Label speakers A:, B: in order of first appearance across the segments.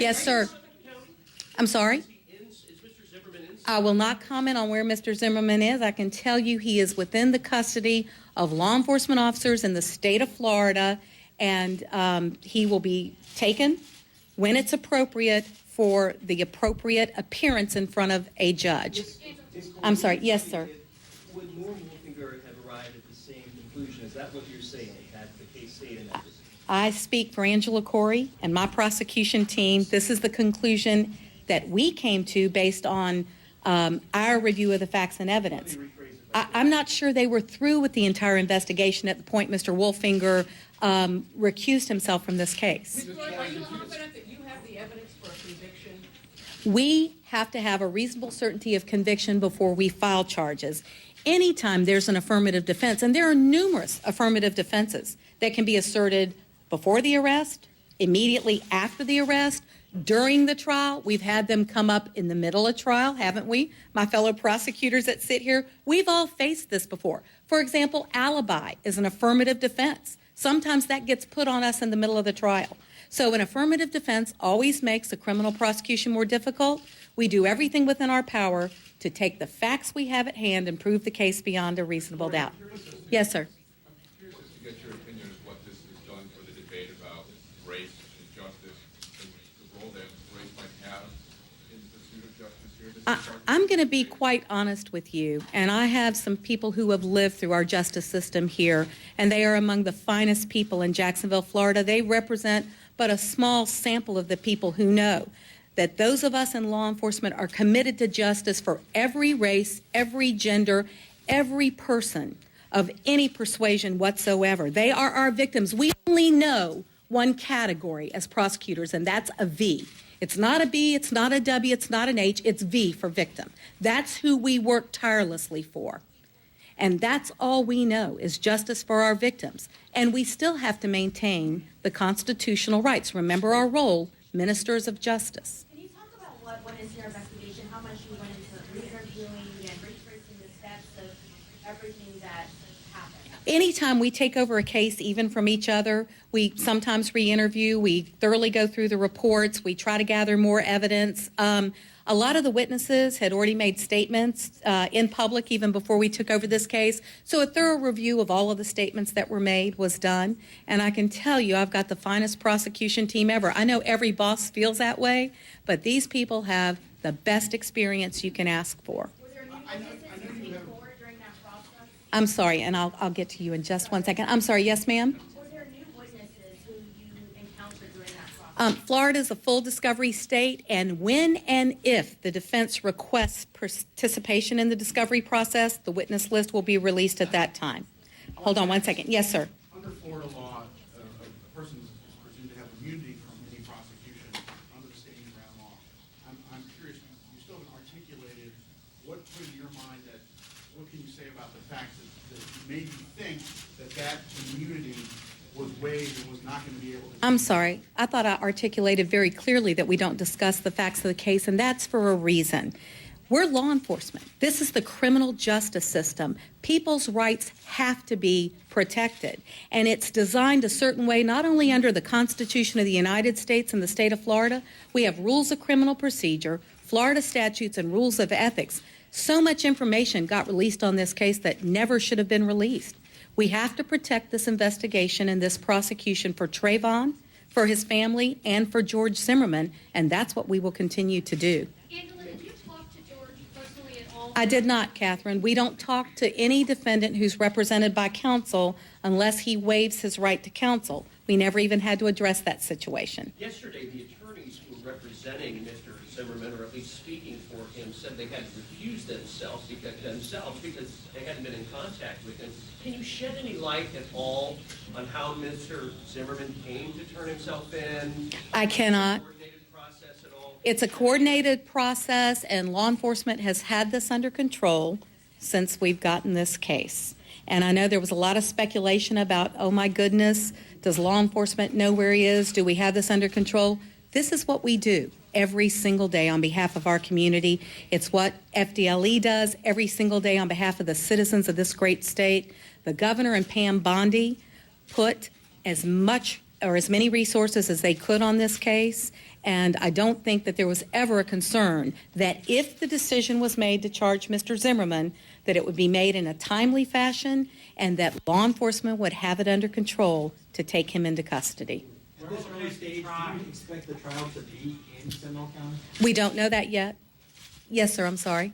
A: Yes, sir. I'm sorry? I will not comment on where Mr. Zimmerman is. I can tell you he is within the custody of law enforcement officers in the state of Florida, and he will be taken when it's appropriate for the appropriate appearance in front of a judge. I'm sorry. Yes, sir.
B: Would Norm Wolfinger have arrived at the same conclusion? Is that what you're saying? Had the case stayed in that position?
A: I speak for Angela Corey and my prosecution team. This is the conclusion that we came to based on our review of the facts and evidence. I'm not sure they were through with the entire investigation at the point Mr. Wolfinger recused himself from this case.
C: Ms. Lloyd, are you confident that you have the evidence for a conviction?
A: We have to have a reasonable certainty of conviction before we file charges. Anytime there's an affirmative defense, and there are numerous affirmative defenses that can be asserted before the arrest, immediately after the arrest, during the trial. We've had them come up in the middle of trial, haven't we? My fellow prosecutors that sit here, we've all faced this before. For example, alibi is an affirmative defense. Sometimes that gets put on us in the middle of the trial. So an affirmative defense always makes a criminal prosecution more difficult. We do everything within our power to take the facts we have at hand and prove the case beyond a reasonable doubt. Yes, sir.
D: I'm curious to get your opinion of what this has done for the debate about race and justice and the role that race might have in the pursuit of justice here.
A: I'm going to be quite honest with you, and I have some people who have lived through our justice system here, and they are among the finest people in Jacksonville, Florida. They represent but a small sample of the people who know that those of us in law enforcement are committed to justice for every race, every gender, every person of any persuasion whatsoever. They are our victims. We only know one category as prosecutors, and that's a V. It's not a B, it's not a W, it's not an H, it's V for victim. That's who we work tirelessly for. And that's all we know is justice for our victims. And we still have to maintain the constitutional rights. Remember our role, ministers of justice.
E: Can you talk about what is your investigation, how much you went into re-interviewing and retracing the steps of everything that happened?
A: Anytime we take over a case, even from each other, we sometimes re-interview, we thoroughly go through the reports, we try to gather more evidence. A lot of the witnesses had already made statements in public even before we took over this case, so a thorough review of all of the statements that were made was done, and I can tell you I've got the finest prosecution team ever. I know every boss feels that way, but these people have the best experience you can ask for.
E: Were there new witnesses who came forward during that process?
A: I'm sorry, and I'll get to you in just one second. I'm sorry, yes, ma'am?
E: Were there new witnesses who you encountered during that process?
A: Florida is a full discovery state, and when and if the defense requests participation in the discovery process, the witness list will be released at that time. Hold on one second. Yes, sir.
F: Under Florida law, a person is presumed to have immunity from any prosecution under the State and Ground law. I'm curious, you still haven't articulated what put in your mind that, what can you say about the fact that made you think that immunity was waived and was not going to be able to...
A: I'm sorry. I thought I articulated very clearly that we don't discuss the facts of the case, and that's for a reason. We're law enforcement. This is the criminal justice system. People's rights have to be protected, and it's designed a certain way, not only under the Constitution of the United States and the state of Florida. We have rules of criminal procedure, Florida statutes, and rules of ethics. So much information got released on this case that never should have been released. We have to protect this investigation and this prosecution for Trayvon, for his family, and for George Zimmerman, and that's what we will continue to do.
E: Angela, did you talk to George personally at all?
A: I did not, Catherine. We don't talk to any defendant who's represented by counsel unless he waives his right to counsel. We never even had to address that situation.
B: Yesterday, the attorneys who were representing Mr. Zimmerman, or at least speaking for him, said they had to recuse themselves because they hadn't been in contact with him. Can you shed any light at all on how Mr. Zimmerman came to turn himself in?
A: I cannot.
B: Coordinated process at all?
A: It's a coordinated process, and law enforcement has had this under control since we've gotten this case. And I know there was a lot of speculation about, oh my goodness, does law enforcement know where he is? Do we have this under control? This is what we do every single day on behalf of our community. It's what FDLE does every single day on behalf of the citizens of this great state. The governor and Pam Bondi put as much or as many resources as they could on this case, And I don't think that there was ever a concern that if the decision was made to charge Mr. Zimmerman, that it would be made in a timely fashion and that law enforcement would have it under control to take him into custody.
G: At this early stage, do you expect the trial to be in Seminole County?
A: We don't know that yet. Yes, sir, I'm sorry.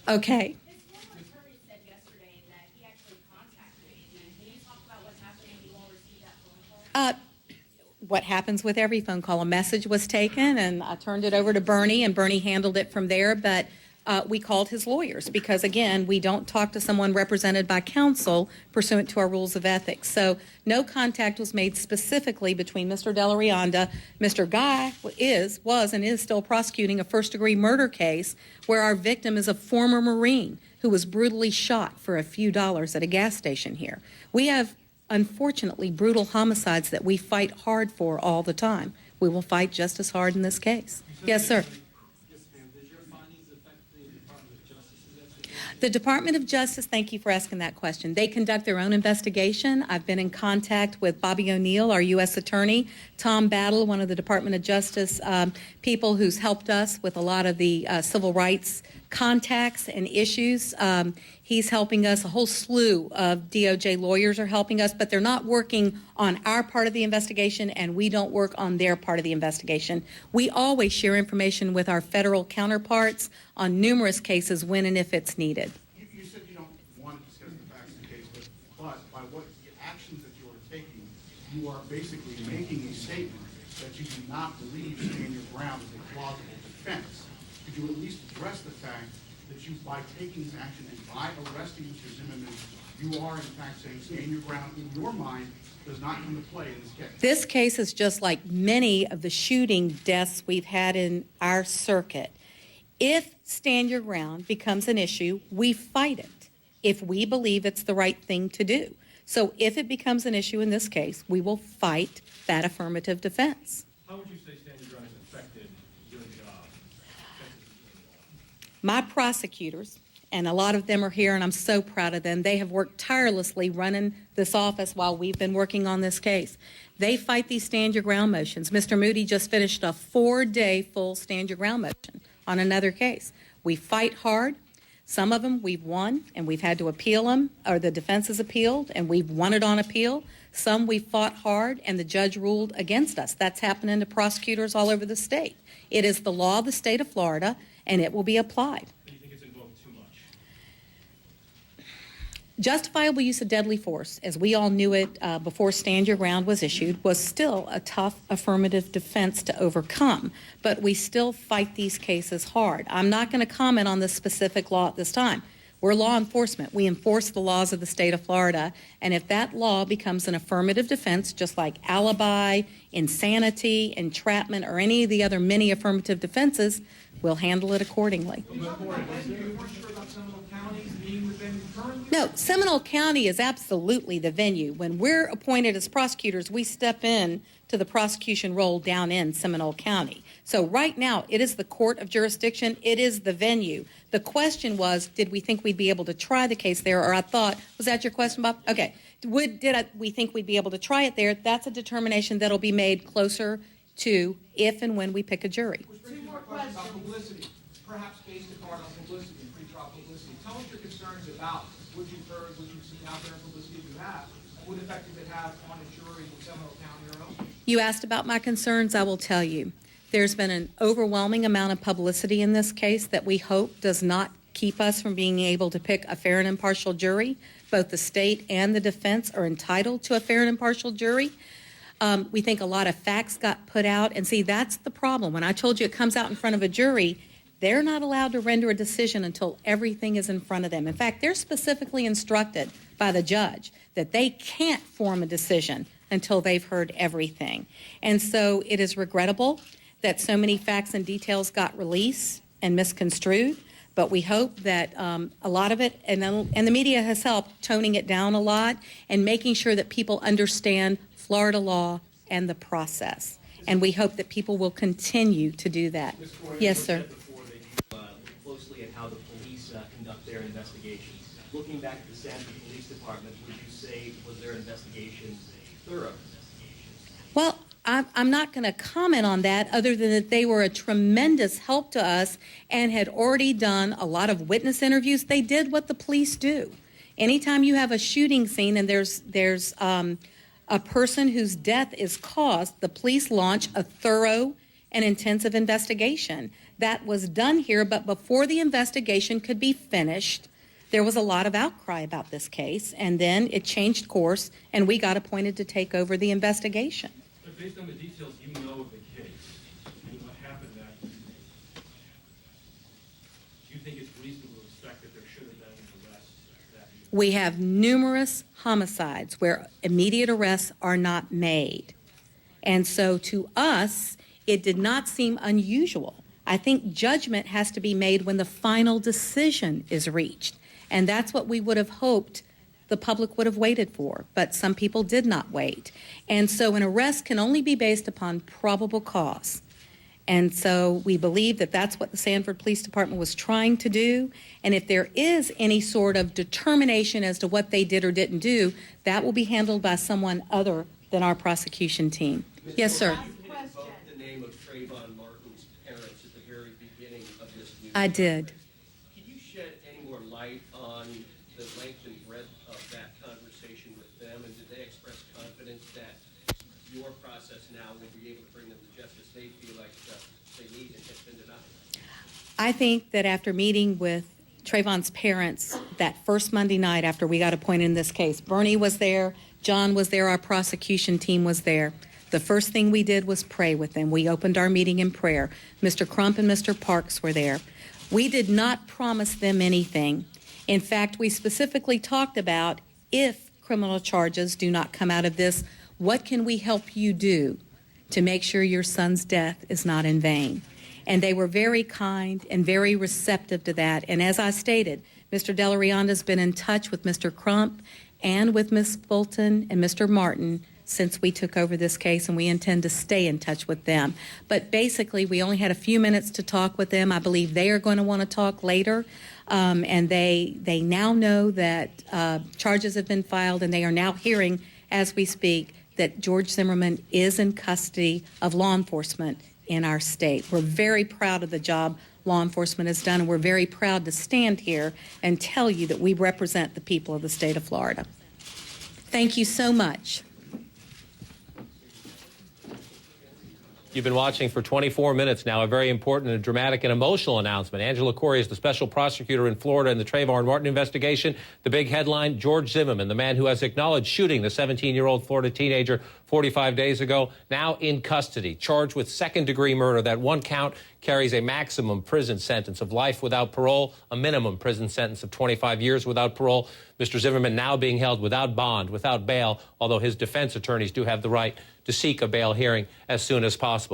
A: Okay.
E: His former attorney said yesterday that he actually contacted you. Can you talk about what happened when you all received that phone call?
A: What happens with every phone call? A message was taken, and I turned it over to Bernie, and Bernie handled it from there. But we called his lawyers because, again, we don't talk to someone represented by counsel pursuant to our rules of ethics. So no contact was made specifically between Mr. Della Rionda. Mr. Guy was and is still prosecuting a first-degree murder case where our victim is a former Marine who was brutally shot for a few dollars at a gas station here. We have, unfortunately, brutal homicides that we fight hard for all the time. We will fight just as hard in this case. Yes, sir. The Department of Justice, thank you for asking that question. They conduct their own investigation. I've been in contact with Bobby O'Neill, our U.S. Attorney, Tom Battle, one of the Department of Justice people who's helped us with a lot of the civil rights contacts and issues. He's helping us. A whole slew of DOJ lawyers are helping us, but they're not working on our part of the investigation, and we don't work on their part of the investigation. We always share information with our federal counterparts on numerous cases when and if it's needed.
F: You said you don't want to discuss the facts of the case, but by what the actions that you are taking, you are basically making a statement that you do not believe stand your ground as a plausible defense. Could you at least address the fact that you, by taking this action and by arresting Mr. Zimmerman, you are in fact saying stand your ground in your mind does not come to play in this case?
A: This case is just like many of the shooting deaths we've had in our circuit. If stand your ground becomes an issue, we fight it if we believe it's the right thing to do. So if it becomes an issue in this case, we will fight that affirmative defense.
H: How would you say stand your ground has affected your job?
A: My prosecutors, and a lot of them are here, and I'm so proud of them, they have worked tirelessly running this office while we've been working on this case. They fight these stand your ground motions. Mr. Moody just finished a 4-day full stand your ground motion on another case. We fight hard. Some of them we've won, and we've had to appeal them, or the defense has appealed, and we've won it on appeal. Some we fought hard, and the judge ruled against us. That's happening to prosecutors all over the state. It is the law of the state of Florida, and it will be applied.
H: Do you think it's invoked too much?
A: Justifiable use of deadly force, as we all knew it before Stand Your Ground was issued, was still a tough affirmative defense to overcome. But we still fight these cases hard. I'm not going to comment on this specific law at this time. We're law enforcement. We enforce the laws of the state of Florida. And if that law becomes an affirmative defense, just like alibi, insanity, entrapment, or any of the other many affirmative defenses, we'll handle it accordingly. No, Seminole County is absolutely the venue. When we're appointed as prosecutors, we step in to the prosecution role down in Seminole County. So right now, it is the court of jurisdiction. It is the venue. The question was, did we think we'd be able to try the case there? Or I thought, was that your question, Bob? Okay. We think we'd be able to try it there? That's a determination that'll be made closer to if and when we pick a jury.
I: Two more questions about publicity, perhaps based upon publicity and pretrial publicity. Tell us your concerns about what you've heard, what you've seen out there in publicity you have, and what effect it would have on a jury in Seminole County or elsewhere.
A: You asked about my concerns. I will tell you. There's been an overwhelming amount of publicity in this case that we hope does not keep us from being able to pick a fair and impartial jury. Both the state and the defense are entitled to a fair and impartial jury. We think a lot of facts got put out. And see, that's the problem. When I told you it comes out in front of a jury, they're not allowed to render a decision until everything is in front of them. In fact, they're specifically instructed by the judge that they can't form a decision until they've heard everything. And so it is regrettable that so many facts and details got released and misconstrued. But we hope that a lot of it, and the media has helped toning it down a lot and making sure that people understand Florida law and the process. And we hope that people will continue to do that. Yes, sir.
J: Before that you look closely at how the police conduct their investigations. Looking back at the Sanford Police Department, would you say was their investigation thorough?
A: Well, I'm not going to comment on that other than that they were a tremendous help to us and had already done a lot of witness interviews. They did what the police do. Anytime you have a shooting scene and there's a person whose death is caused, the police launch a thorough and intensive investigation. That was done here, but before the investigation could be finished, there was a lot of outcry about this case, and then it changed course, and we got appointed to take over the investigation.
H: But based on the details you know of the case and what happened that evening, do you think it's reasonable to expect that there should have been an arrest that evening?
A: We have numerous homicides where immediate arrests are not made. And so to us, it did not seem unusual. I think judgment has to be made when the final decision is reached. And that's what we would have hoped the public would have waited for. But some people did not wait. And so an arrest can only be based upon probable cause. And so we believe that that's what the Sanford Police Department was trying to do. And if there is any sort of determination as to what they did or didn't do, that will be handled by someone other than our prosecution team. Yes, sir.
B: You did invoke the name of Trayvon Martin's parents at the very beginning of this news.
A: I did.
B: Can you shed any more light on the length and breadth of that conversation with them? And did they express confidence that your process now will be able to bring them to justice they feel like they need and has been denied?
A: I think that after meeting with Trayvon's parents that first Monday night after we got appointed in this case, Bernie was there, John was there, our prosecution team was there. The first thing we did was pray with them. We opened our meeting in prayer. Mr. Crump and Mr. Parks were there. We did not promise them anything. In fact, we specifically talked about if criminal charges do not come out of this, what can we help you do to make sure your son's death is not in vain? And they were very kind and very receptive to that. And as I stated, Mr. Delarianda has been in touch with Mr. Crump and with Ms. Fulton and Mr. Martin since we took over this case, and we intend to stay in touch with them. But basically, we only had a few minutes to talk with them. I believe they are going to want to talk later, and they now know that charges have been filed, and they are now hearing, as we speak, that George Zimmerman is in custody of law enforcement in our state. We're very proud of the job law enforcement has done, and we're very proud to stand here and tell you that we represent the people of the state of Florida. Thank you so much.
K: You've been watching for 24 minutes now. A very important and dramatic and emotional announcement. Angela Corey is the special prosecutor in Florida in the Trayvon Martin investigation. The big headline, George Zimmerman, the man who has acknowledged shooting the 17-year-old Florida teenager 45 days ago, now in custody, charged with second-degree murder. That one count carries a maximum prison sentence of life without parole, a minimum prison sentence of 25 years without parole. Mr. Zimmerman now being held without bond, without bail, although his defense attorneys do have the right to seek a bail hearing as soon as possible.